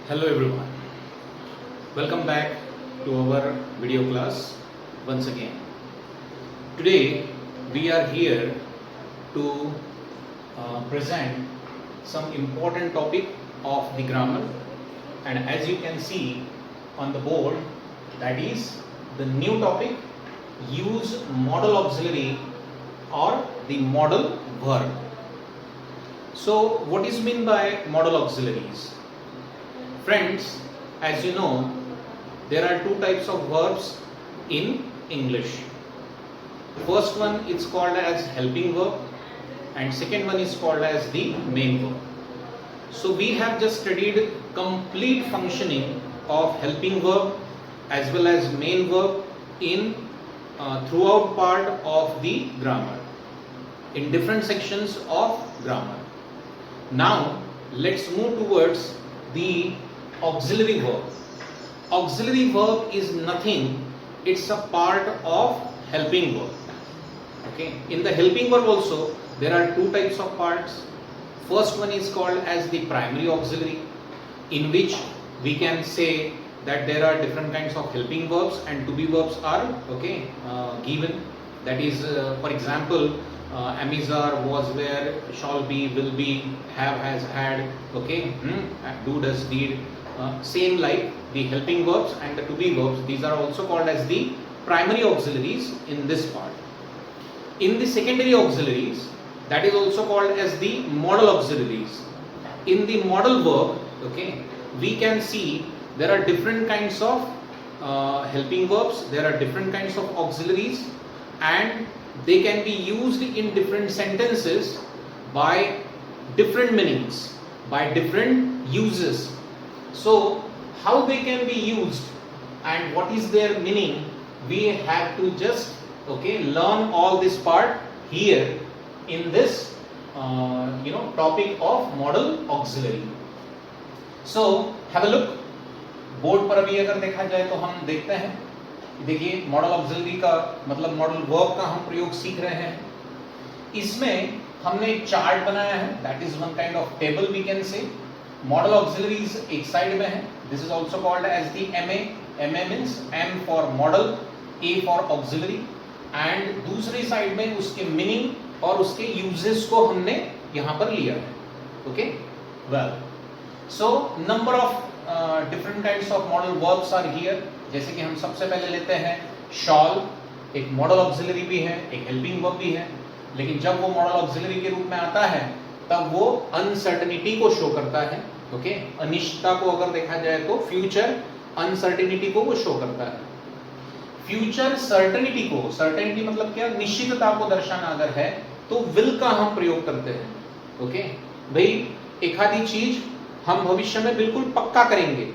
Hello everyone, welcome back to our video class once again. Today we are here to present some important topic of the grammar, and as you can see on the board, that is the new topic, use modal auxiliary or the modal verb. So what is meant by modal auxiliaries? Friends, as you know, there are two types of verbs in English. First one is called as helping verb and second one is called as the main verb. So we have just studied complete functioning of helping verb as well as main verb in throughout part of the grammar, in different sections of grammar. Now let's move towards the auxiliary verb. Auxiliary verb is nothing, it's a part of helping verb. Okay, in the helping verb also there are two types of parts. First one is called as the primary auxiliary, in which we can say that there are different kinds of helping verbs and to be verbs are given. That is, for example, amizar, was, were, shall be, will be, have, has, had, do, does, did. Same like the helping verbs and the to be verbs, these are also called as the primary auxiliaries in this part. In the secondary auxiliaries, that is also called as the modal auxiliaries. In the modal verb, we can see there are different kinds of helping verbs, there are different kinds of auxiliaries, and they can be used in different sentences by different meanings, by different uses. So how they can be used and what is their meaning, we have to just learn all this part here in this topic of modal auxiliary. So have a look. Board पर अभी अगर देखा जाए तो हम देखते हैं, देखिए मॉडल ऑक्सिलरी का मतलब मॉडल वर्ब का हम प्रयोग सीख रहे हैं. इसमें हमने एक चार्ट बनाया है, that is one kind of table we can say. Modal auxiliaries एक साइड में है, this is also called as the MA. MA means M for modal, A for auxiliary, and दूसरी साइड में उसके मीनिंग और उसके यूजेस को हमने यहां पर लिया है. Okay, well, so number of different kinds of modal verbs are here. जैसे कि हम सबसे पहले लेते हैं shall, एक modal auxiliary भी है, एक helping verb भी है, लेकिन जब वो modal auxiliary के रूप में आता है तब वो uncertainty को शो करता है. ओके, अनिश्चितता को अगर देखा जाए तो future uncertainty को वो शो करता है. future certainty को, certainty मतलब क्या, निश्चितता को दर्शाना अगर है तो will का हम प्रयोग करते हैं. ओके भाई, एक आधी चीज हम भविष्य में बिल्कुल पक्का करेंगे,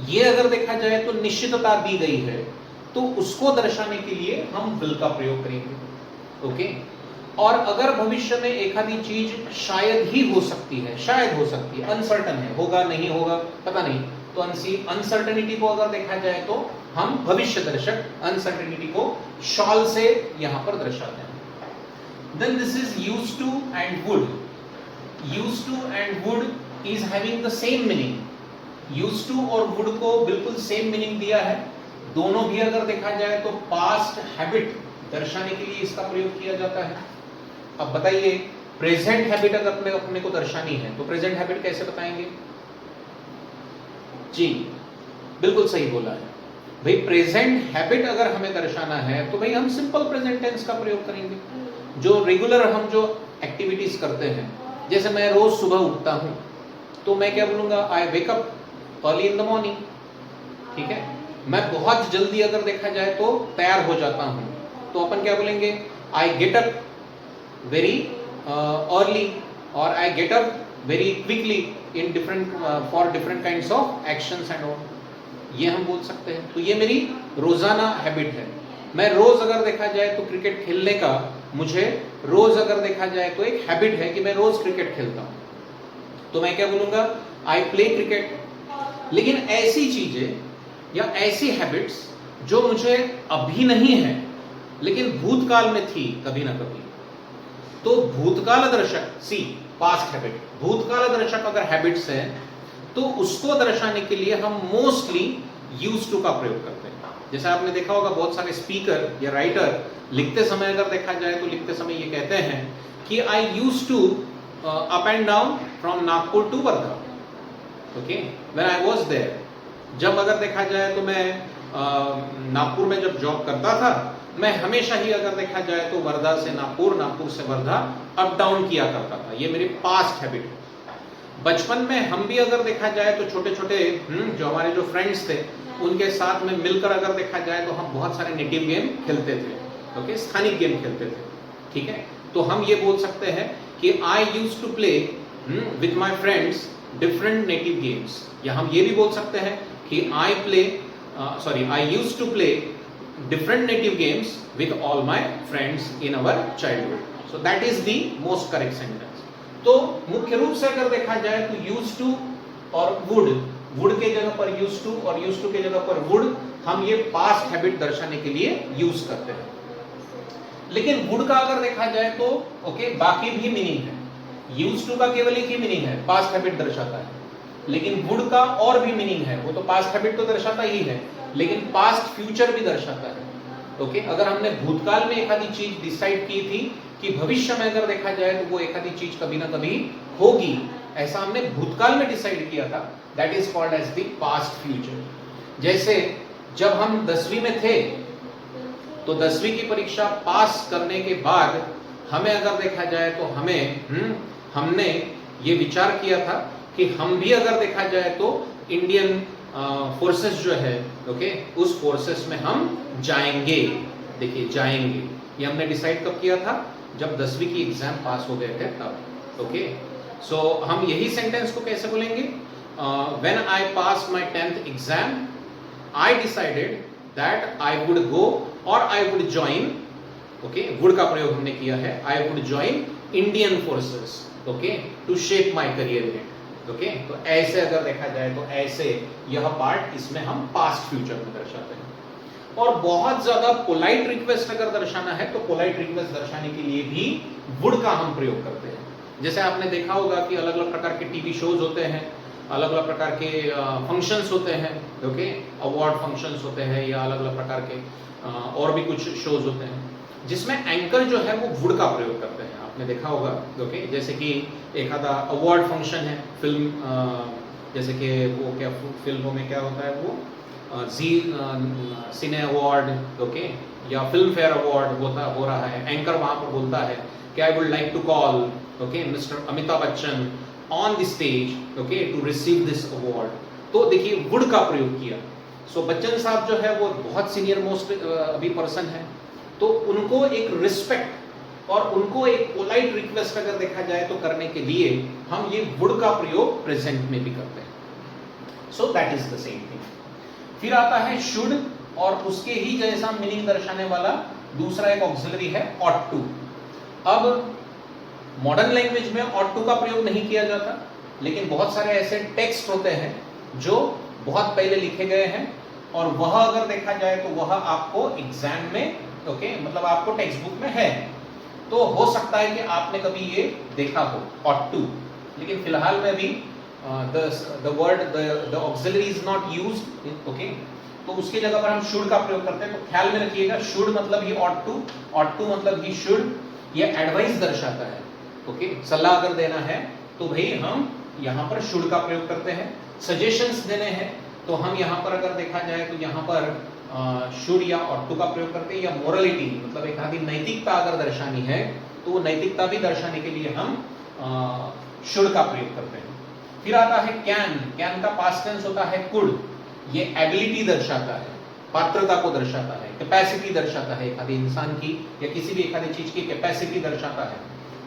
ये अगर देखा जाए तो निश्चितता दी गई है, तो उसको दर्शाने के लिए हम विल का प्रयोग करेंगे. ओके, और अगर भविष्य में एक आधी चीज शायद ही हो सकती है, शायद हो सकती है, अनसर्टन है, होगा नहीं होगा पता नहीं, तो अनसर्टेनिटी को अगर देखा जाए तो हम भविष्य दर्शक अनसर्टेनिटी को शॉल से यहां पर दर्शाते हैं. Then this is used to and would. Used to and would is having the same meaning. Used to और would को बिल्कुल same meaning दिया है. दोनों भी अगर देखा जाए तो past habit दर्शाने के लिए इसका प्रयोग किया जाता है. अब बताइए, present habit अगर अपने को दर्शानी है तो present habit कैसे बताएंगे? जी बिल्कुल सही बोला है भाई. present habit अगर हमें दर्शाना है तो भाई हम simple present tense का प्रयोग करेंगे. जो रेगुलर हम जो एक्टिविटीज करते हैं, जैसे मैं रोज सुबह उठता हूं तो मैं क्या बोलूंगा, I wake up early in the morning. ठीक है, मैं बहुत जल्दी अगर देखा जाए तो तैयार हो जाता हूं तो अपन क्या बोलेंगे, I get up very early और I get up very quickly in different for different kinds of actions and all. ये हम बोल सकते हैं. तो ये मेरी रोजाना हैबिट है. मैं रोज अगर देखा जाए तो क्रिकेट खेलने का, मुझे रोज अगर देखा जाए तो एक हैबिट है कि मैं रोज क्रिकेट खेलता हूं, तो मैं क्या बोलूंगा, आई प्ले क्रिकेट. लेकिन ऐसी चीजें या ऐसी हैबिट्स जो मुझे अभी नहीं है लेकिन भूतकाल में थी कभी ना कभी, तो भूतकाल दर्शक, सी पास्ट हैबिट, भूतकाल दर्शक अगर हैबिट्स हैं तो उसको दर्शाने के लिए हम मोस्टली यूज्ड टू का प्रयोग करते हैं। जैसे आपने देखा होगा बहुत सारे स्पीकर या राइटर लिखते समय अगर देखा जाए तो लिखते समय ये कहते हैं कि I used to up and down from Nagpur to Wardha, okay, when I was there. जब अगर देखा जाए तो मैं नागपुर में जब जॉब करता था, मैं हमेशा ही अगर देखा जाए तो वर्धा से नागपुर, नागपुर से वर्धा अप डाउन किया करता था। ये मेरी पास्ट हैबिट है। बचपन में हम भी अगर देखा जाए तो छोटे छोटे जो हमारे जो फ्रेंड्स थे उनके साथ में मिलकर अगर देखा जाए तो हम बहुत सारे नेटिव गेम खेलते थे, ओके, स्थानिक गेम खेलते थे, ठीक है। तो हम ये बोल सकते हैं कि I used to play with my friends different native games, या हम ये भी बोल सकते हैं कि I used to play different native games with all my friends in our childhood. So that is the most correct sentence. तो मुख्य रूप से अगर देखा जाए तो used to और would के जगह पर used to और used to के जगह पर would हम ये past habit दर्शाने के लिए use करते हैं। लेकिन would का अगर देखा जाए तो ओके बाकी भी मीनिंग है। used to का केवल एक ही मीनिंग है, past habit दर्शाता है, लेकिन would का और भी मीनिंग है। वो तो past habit तो दर्शाता ही है, लेकिन पास्ट फ्यूचर भी दर्शाता है, ओके। अगर हमने भूतकाल में एक आधी चीज डिसाइड की थी कि भविष्य में अगर देखा जाए तो वो एक आधी चीज कभी ना कभी होगी, ऐसा हमने भूतकाल में डिसाइड किया था, that is called as the past future. जैसे जब हम 10वीं में थे तो 10वीं की परीक्षा पास करने के बाद हमें अगर देखा जाए तो हमने ये विचार किया था कि हम भी अगर देखा जाए तो इंडियन फोर्सेस जो है, ओके, उस फोर्सेस में हम जाएंगे। देखिए जाएंगे, ये हमने डिसाइड कब किया था? जब 10वीं की एग्जाम पास हो गए थे तब, ओके। सो हम यही सेंटेंस को कैसे बोलेंगे? When I pass my 10th exam I decided that I would go और I would join, okay, would का प्रयोग हमने किया है, I would join Indian forces, okay, to shape my career in it, okay. तो ऐसे अगर देखा जाए तो ऐसे यह पार्ट इसमें हम पास्ट फ्यूचर में दर्शाते हैं। और बहुत ज्यादा पोलाइट रिक्वेस्ट अगर दर्शाना है तो पोलाइट रिक्वेस्ट दर्शाने के लिए भी वुड का हम प्रयोग करते हैं। जैसे आपने देखा होगा कि अलग अलग प्रकार के टीवी शोज होते हैं, अलग अलग प्रकार के फंक्शंस होते हैं, ओके, अवार्ड फंक्शंस होते हैं या अलग अलग प्रकार के और भी कुछ शोज होते हैं जिसमें एंकर जो है वो वुड का प्रयोग करते हैं। आपने देखा होगा, ओके, जैसे कि एक आधा अवार्ड फंक्शन है फिल्म, जैसे कि वो क्या फिल्मों में क्या होता है वो जी सिने अवार्ड, ओके, या फिल्म फेयर अवार्ड हो रहा है, एंकर वहां पर बोलता है कि I would like to call, okay, mister Amitabh Bachchan on the stage, okay, to receive this award. तो देखिए वुड का प्रयोग किया। सो बच्चन साहब जो है वो बहुत सीनियर मोस्ट अभी पर्सन है, तो उनको एक रिस्पेक्ट और उनको एक पोलाइट रिक्वेस्ट अगर देखा जाए तो करने के लिए हम ये वुड का प्रयोग प्रेजेंट में भी करते हैं। So that is the same thing. फिर आता है शुड, और उसके ही जैसा मीनिंग दर्शाने वाला दूसरा एक ऑक्सिलरी है ऑट टू। अब मॉडर्न लैंग्वेज में ऑट टू का प्रयोग नहीं किया जाता, लेकिन बहुत सारे ऐसे टेक्स्ट होते हैं जो बहुत पहले लिखे गए हैं और वह अगर देखा जाए तो वह आपको एग्जाम में, ओके, मतलब आपको टेक्स्ट बुक में है, तो हो सकता है कि आपने कभी ये देखा हो ought to, लेकिन फिलहाल में भी the word the auxiliary is not used, okay, तो उसकी जगह पर हम should का प्रयोग करते हैं। तो ख्याल में रखिएगा should मतलब ही ought to मतलब ही should, ये एडवाइस दर्शाता है, ओके, सलाह अगर देना है तो भाई हम यहाँ पर should का प्रयोग करते हैं। सजेशंस देने हैं तो हम यहाँ पर अगर देखा जाए तो यहाँ पर शुड या ought to का प्रयोग करते हैं, या मोरलिटी मतलब एक आदि नैतिकता अगर दर्शानी है तो वो नैतिकता भी दर्शाने के लिए हम शुड का प्रयोग करते हैं। फिर आता है कैन का पास्ट टेंस होता है कुड, ये एबिलिटी दर्शाता है, पात्रता को दर्शाता है, कैपेसिटी दर्शाता है, एक आदि इंसान की या किसी भी एक आदि चीज की कैपेसिटी दर्शाता है,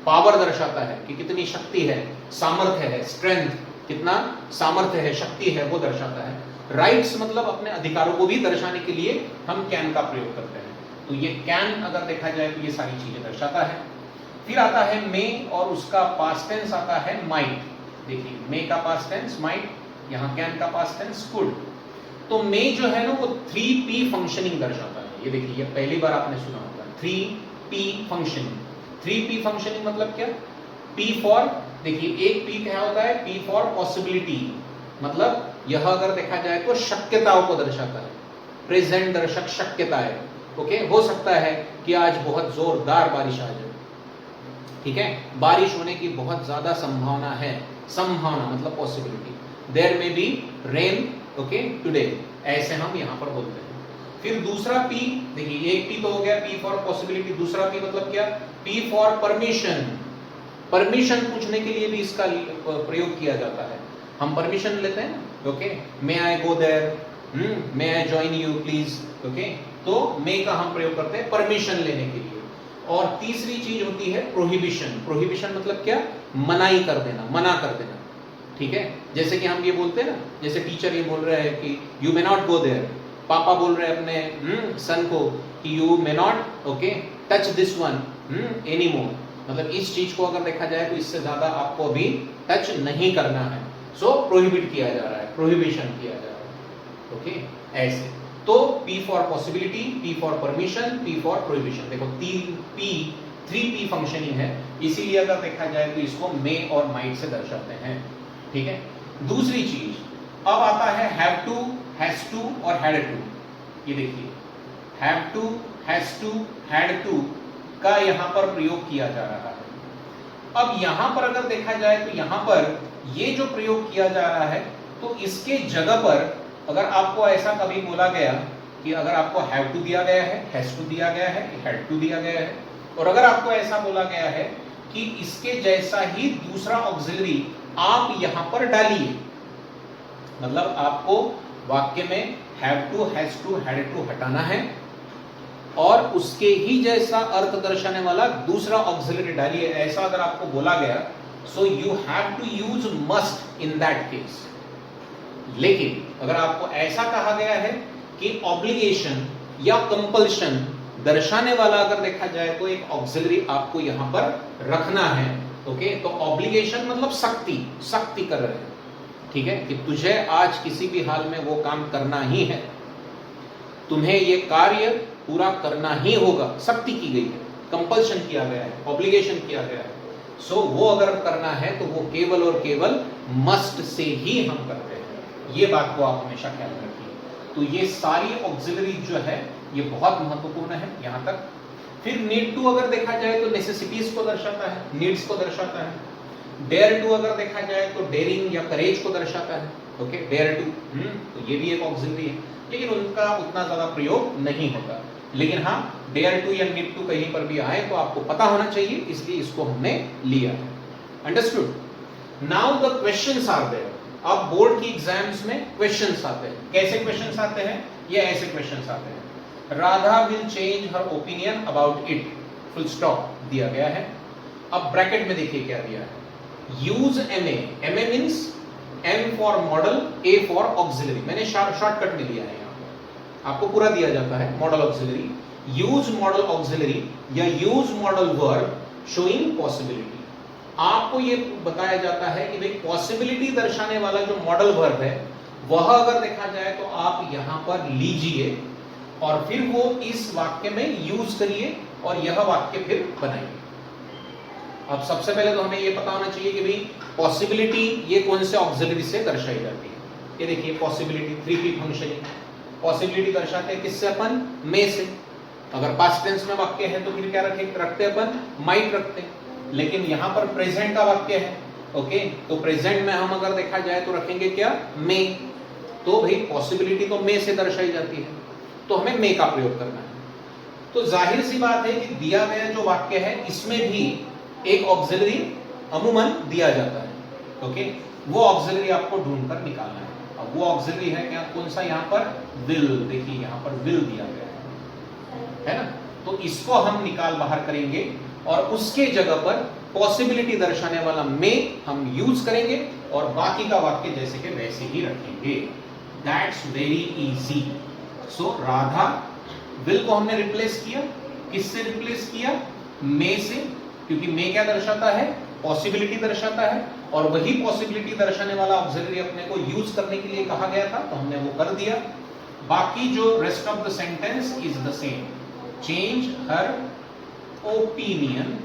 पावर दर्शाता है कि कितनी शक्ति है, सामर्थ्य है, स्ट्रेंथ, कितना सामर्थ्य है, शक्ति है, वो दर्शाता है। राइट्स मतलब अपने अधिकारों को भी दर्शाने के लिए हम कैन का प्रयोग करते हैं। तो ये कैन अगर देखा जाए तो ये सारी चीजें दर्शाता है। फिर आता है मे और उसका पास्ट टेंस आता है माइट। देखिए मे का पास्ट टेंस माइट, यहाँ कैन का पास्ट टेंस कुड। तो मे जो है ना वो 3P फंक्शनिंग दर्शाता है। ये देखिए ये पहली बार आपने सुना होगा 3P फंक्शनिंग। 3P फंक्शनिंग मतलब क्या? P फॉर, देखिए एक P क्या होता है? P फॉर पॉसिबिलिटी, मतलब यह अगर देखा जाए तो शक्यताओं को दर्शाता है, प्रेजेंट दर्शक शक्यता है। ओके, हो सकता है कि आज बहुत जोरदार बारिश आ जाए, ठीक है, बारिश होने की बहुत ज्यादा संभावना है, संभावना मतलब possibility, there may be rain okay today, ऐसे हम यहां पर बोलते हैं। फिर दूसरा पी, देखिए एक पी तो हो गया पी फॉर पॉसिबिलिटी, दूसरा पी मतलब क्या, पी फॉर परमिशन, परमिशन पूछने के लिए भी इसका प्रयोग किया जाता है। हम परमिशन लेते हैं, okay, may I go there, may I join you please, okay, तो मे का हम प्रयोग करते हैं परमिशन लेने के लिए। और तीसरी चीज होती है प्रोहिबिशन, प्रोहिबिशन मतलब क्या, मनाही कर देना, मना कर देना, ठीक है। जैसे कि हम ये बोलते हैं ना, जैसे टीचर ये बोल रहे हैं कि you may not go there, पापा बोल रहे हैं अपने सन को कि you may not okay touch this one any more, मतलब इस चीज को अगर देखा जाए तो इससे ज्यादा आपको अभी टच नहीं करना है, सो प्रोहिबिट किया जा रहा है, प्रोहिबिशन किया जा रहा है, ओके, ऐसे। तो P for possibility, P for permission, P for prohibition. देखो 3P फंक्शनिंग है, इसीलिए अगर देखा जाए तो इसको मे और माइट से दर्शाते हैं, ठीक है। दूसरी चीज अब आता है हैव टू, हैज टू और हैड टू। ये देखिए have to, has to, had to का यहां पर प्रयोग किया जा रहा है। अब यहां पर अगर देखा जाए तो यहां पर ये जो प्रयोग किया जा रहा है, तो इसके जगह पर अगर आपको ऐसा कभी बोला गया कि अगर आपको हैव टू दिया गया है, हैज टू दिया गया है, हैड टू दिया गया है, और अगर आपको ऐसा बोला गया है कि इसके जैसा ही दूसरा ऑक्सिलरी आप यहां पर डालिए, मतलब आपको वाक्य में have to, has to, had to हटाना है और उसके ही जैसा अर्थ दर्शाने वाला दूसरा ऑक्सिलरी डालिए, ऐसा अगर आपको बोला गया, so you have to use must in that case. लेकिन अगर आपको ऐसा कहा गया है कि ऑब्लिगेशन या कंपल्शन दर्शाने वाला अगर देखा जाए तो एक ऑक्सिलरी आपको यहां पर रखना है, ओके, तो ऑब्लिगेशन मतलब सख्ती, सख्ती कर रहे हैं, ठीक है, कि तुझे आज किसी भी हाल में वो काम करना ही है, तुम्हें ये कार्य पूरा करना ही होगा, सख्ती की गई है, कंपल्शन किया गया है, ऑब्लिगेशन किया गया है, सो वो अगर करना है तो वो केवल और केवल मस्ट से ही हम करते हैं। ये बात को आप हमेशा ख्याल रखिए। तो ये सारी ऑक्सिलरी जो है ये बहुत महत्वपूर्ण है यहां तक। फिर नीड टू अगर देखा जाए तो नेसेसिटीज को दर्शाता है, नीड्स को दर्शाता है। डेयर टू अगर देखा जाए तो डेयरिंग या करेज को दर्शाता है, ओके, डेयर टू, तो ये भी एक ऑक्सिलरी है, लेकिन उनका उतना ज्यादा प्रयोग नहीं होता। लेकिन हाँ, डेयर टू या नीड टू कहीं पर भी आए तो आपको पता होना चाहिए, इसलिए इसको हमने लिया है। Understood? Now the questions are there. अब बोर्ड की एग्जाम्स में क्वेश्चंस आते हैं। कैसे क्वेश्चंस आते हैं? ये ऐसे क्वेश्चंस आते हैं, Radha will change her opinion about it, full stop दिया गया है। अब ब्रैकेट में देखिए क्या दिया है, use MA, MA means M for modal, A for auxiliary, मैंने शॉर्टकट में लिया है, यहाँ पर आपको पूरा दिया जाता है modal auxiliary. Use modal auxiliary या use modal verb showing possibility, आपको ये बताया जाता है कि भाई पॉसिबिलिटी दर्शाने वाला जो मॉडल वर्ब है वह अगर देखा जाए तो आप यहां पर लीजिए और फिर वो इस वाक्य में यूज करिए और यह वाक्य फिर बनाइए। अब सबसे पहले तो हमें ये पता होना चाहिए कि भाई पॉसिबिलिटी ये कौन से ऑक्सिलरी से दर्शाई जाती है। ये देखिए पॉसिबिलिटी 3P फंक्शनिंग, पॉसिबिलिटी दर्शाते हैं किससे? अपन में से। अगर पास्ट टेंस में वाक्य है तो फिर क्या रखते अपन? माइट रखते हैं। लेकिन यहां पर प्रेजेंट का वाक्य है, ओके, तो प्रेजेंट में हम अगर देखा जाए तो रखेंगे क्या? में। तो भाई पॉसिबिलिटी तो में से दर्शाई जाती है, तो हमें में का प्रयोग करना है। तो जाहिर सी बात है कि दिया गया जो वाक्य है इसमें भी एक ऑक्सिलरी अमूमन दिया जाता है, ओके, वो ऑक्सिलरी आपको ढूंढकर निकालना है। अब वो ऑक्सिलरी है क्या? कौन सा? यहाँ पर विल, देखिए यहाँ पर विल दिया गया है ना, तो इसको हम निकाल बाहर करेंगे और उसके जगह पर पॉसिबिलिटी दर्शाने वाला में हम यूज करेंगे और बाकी का वाक्य जैसे के वैसे ही रखेंगे। That's very easy. So Radha, will को हमने रिप्लेस किया, किससे रिप्लेस किया? में से, क्योंकि में क्या दर्शाता है? पॉसिबिलिटी दर्शाता है, और वही पॉसिबिलिटी दर्शाने वाला ऑक्सिलरी अपने को यूज करने के लिए कहा गया था, तो हमने वो कर दिया। बाकी जो rest of the sentence is the same, change her opinion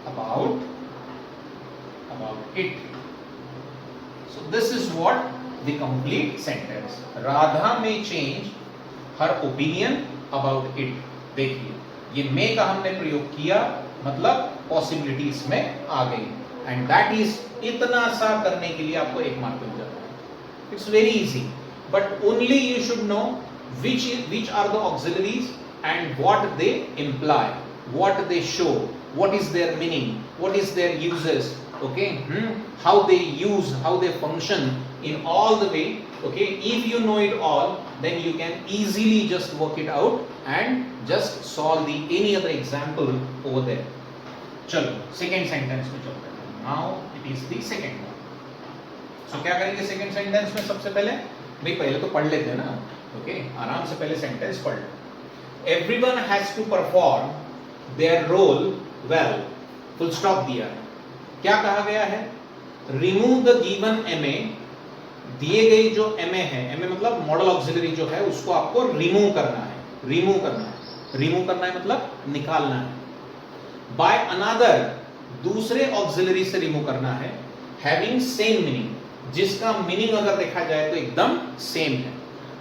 about it, So this is what the complete sentence. Radha may change her opinion about it. देखिए, ये may का हमने प्रयोग किया, मतलब पॉसिबिलिटी इसमें आ गई, एंड दैट इज इतना सा करने के लिए आपको 1 मार्क मिल जाता है. It's very easy, but only you should know which are the auxiliaries and what they imply, what they show, what is their meaning, what is their uses, okay, how they use, how they function in all the way. Okay, if you know it all, then you can easily just work it out and just solve the any other example over there. चलो second sentence में चलते हैं. Now it is the second one. So क्या करेंगे second sentence में? सबसे पहले भाई पहले तो पढ़ लेते हैं ना. ओके, आराम से पहले सेंटेंस पढ़ लो. Everyone has to perform their role well. Full stop दिया है. क्या कहा गया है? रिमूव द गिवन एमए. दिए गई जो एमए है, एमए मतलब मॉडल ऑक्सिलरी जो है, उसको आपको रिमूव करना है. रिमूव करना है. रिमूव करना है मतलब निकालना है. बाय अनदर, दूसरे ऑक्सिलरी से रिमूव करना है. हैविंग सेम मीनिंग, जिसका मीनिंग अगर देखा जाए तो एकदम सेम है.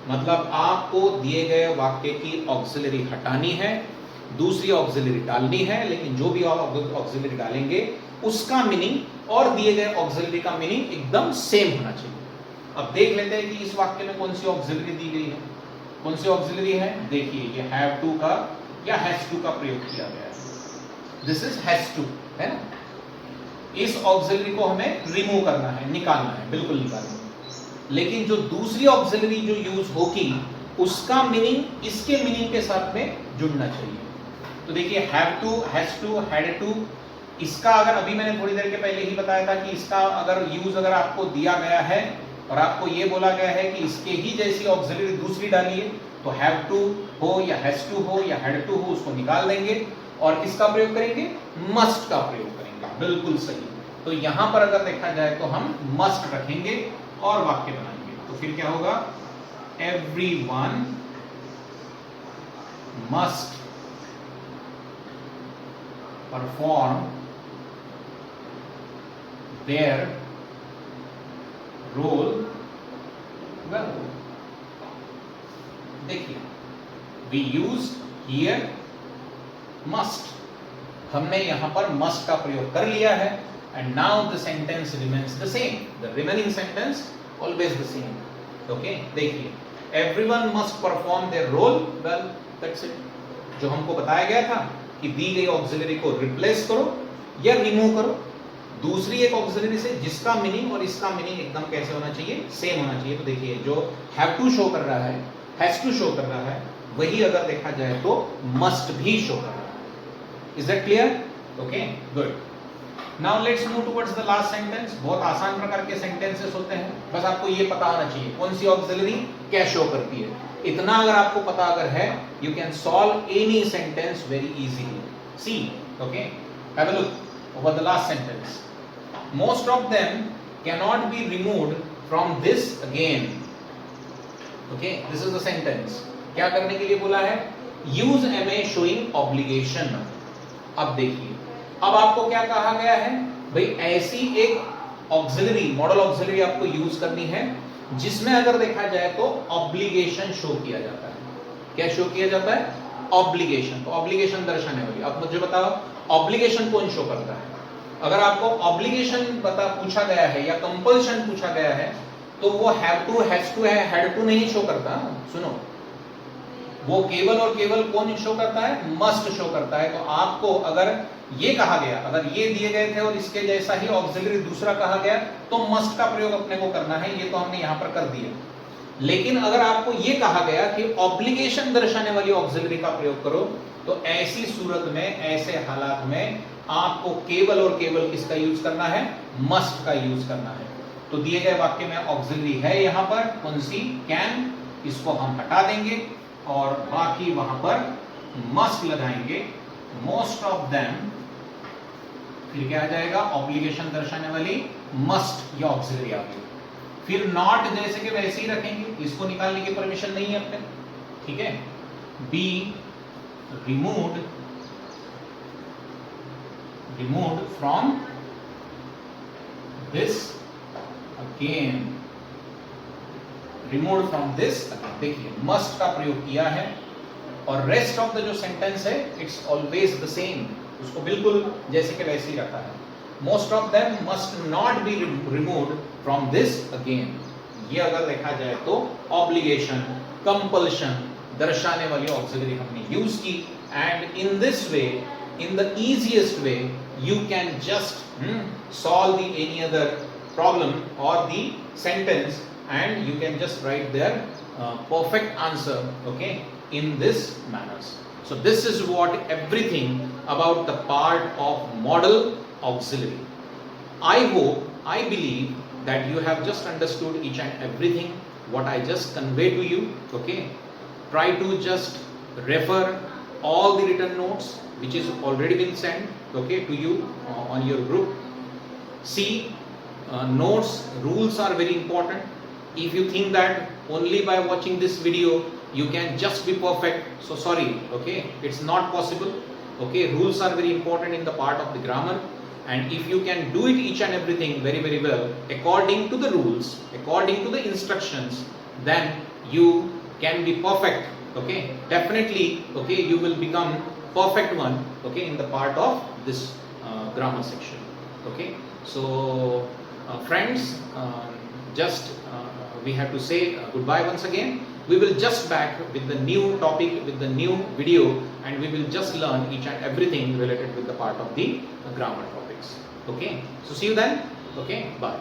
मतलब आपको दिए गए वाक्य की ऑक्सिलरी हटानी है, दूसरी ऑक्सिलरी डालनी है, लेकिन जो भी ऑक्सिलरी डालेंगे उसका मीनिंग और दिए गए ऑक्सिलरी का मीनिंग एकदम सेम होना चाहिए. अब देख लेते हैं कि इस वाक्य में कौन सी ऑक्सिलरी दी गई है. कौन सी ऑक्सिलरी है? देखिए, ये हैव टू का या हैज टू का प्रयोग किया गया है. दिस इज हैज टू, है ना. इस ऑक्सिलरी को हमें रिमूव करना है, निकालना है, बिल्कुल निकालना है. लेकिन जो दूसरी ऑक्सिलरी जो यूज होगी उसका मीनिंग इसके मीनिंग के साथ में जुड़ना चाहिए. तो देखिए, have to, has to, had to, इसका अगर अभी मैंने थोड़ी देर के पहले ही बताया था कि इसका अगर यूज अगर आपको दिया गया है और आपको ये बोला गया है कि इसके ही जैसी ऑक्सिलरी दूसरी डालिए, तो हैव टू हो या हैज टू हो या हैड टू हो, उसको निकाल देंगे और किसका प्रयोग करेंगे? मस्ट का प्रयोग करेंगे. बिल्कुल सही. तो यहां पर अगर देखा जाए तो हम मस्ट रखेंगे और वाक्य बनाएंगे. तो फिर क्या होगा? Everyone must perform their role well. देखिए, वी यूज हियर मस्ट. हमने यहां पर मस्ट का प्रयोग कर लिया है, and now the sentence remains the same. The remaining sentence always the same. Okay, देखिए, everyone must perform their role well. That's it. जो हमको बताया गया था कि दी गई ऑक्सिलरी को रिप्लेस करो या रिमूव करो दूसरी एक ऑक्सिलरी से, जिसका मीनिंग और इसका मीनिंग एकदम कैसे होना चाहिए? सेम होना चाहिए. तो देखिए, जो हैव टू शो कर रहा है, हैज टू शो कर रहा है, वही अगर देखा जाए तो मस्ट भी शो कर रहा है. Is that clear? Okay, good. Now let's move towards the last sentence. बहुत आसान प्रकार के सेंटेंसेस होते हैं, बस आपको ये पता होना चाहिए कौन सी ऑक्सिलरी क्या शो करती है. इतना अगर आपको पता अगर है, you can solve any sentence very easily. See, okay, have a look over the last sentence. Most of them cannot be removed from this again. Okay, this is the sentence. क्या करने के लिए बोला है? Use MA showing obligation. अब देखिए, अब आपको क्या कहा गया है? भाई ऐसी एक ऑक्सिलरी, मॉडल ऑक्सिलरी आपको यूज करनी है जिसमें अगर देखा जाए तो ऑब्लिगेशन शो किया जाता है. क्या शो किया जाता है? ऑब्लिगेशन. तो ऑब्लिगेशन दर्शाने वाली. अब मुझे बताओ, ऑब्लिगेशन कौन शो करता है? अगर आपको ऑब्लिगेशन पूछा गया है या कंपल्शन पूछा गया है, तो वो हैव टू, हैज टू है, हैड टू नहीं शो करता. सुनो, वो केवल और केवल कौन शो करता है? मस्ट शो करता है. तो आपको अगर ये कहा गया, अगर ये दिए गए थे और इसके जैसा ही ऑक्सिलरी दूसरा कहा गया, तो मस्ट का प्रयोग अपने को करना है. ये तो हमने यहां पर कर दिया. लेकिन अगर आपको ये कहा गया कि ऑब्लिगेशन दर्शाने वाली ऑक्सिलरी का प्रयोग करो, तो ऐसी सूरत में, ऐसे हालात में आपको केवल और केवल किसका यूज करना है? मस्ट का यूज करना है. तो दिए गए वाक्य में ऑक्सिलरी है यहां पर कौन सी? कैन. इसको हम हटा देंगे और बाकी वहां पर मस्ट लगाएंगे. मोस्ट ऑफ देम, फिर क्या आ जाएगा? ऑब्लिगेशन दर्शाने वाली मस्ट या ऑक्सिलरी आ गई. फिर नॉट जैसे कि वैसे ही रखेंगे, इसको निकालने की परमिशन नहीं है अपने. ठीक है. Be removed from this again, removed from this again. देखिए must का प्रयोग किया है और रेस्ट ऑफ द जो सेंटेंस है इट्स ऑलवेज द सेम, उसको बिल्कुल जैसे के वैसे ही रखा है. Most of them must not be removed from this again. ये अगर देखा जाए तो ऑब्लिगेशन, कंपल्शन दर्शाने वाली ऑक्सिलरी हमने यूज की. And in this way, in the easiest way, you can just solve the any other problem or the sentence, and you can just write their perfect answer, okay, in this manners. So this is what everything about the part of modal auxiliary. I hope, I believe that you have just understood each and everything what I just convey to you, okay. Try to just refer all the written notes which is already been sent, okay, to you on your group. See, notes, rules are very important. If you think that only by watching this video you can just be perfect, so sorry, okay, it's not possible, okay. Rules are very important in the part of the grammar, and if you can do it each and everything very very well according to the rules, according to the instructions, then you can be perfect, okay. Definitely, okay, you will become perfect one, okay, in the part of this grammar section, okay. So friends, just we have to say goodbye once again. We will just back with the new topic, with the new video, and we will just learn each and everything related with the part of the grammar topics, okay. So see you then, okay, bye.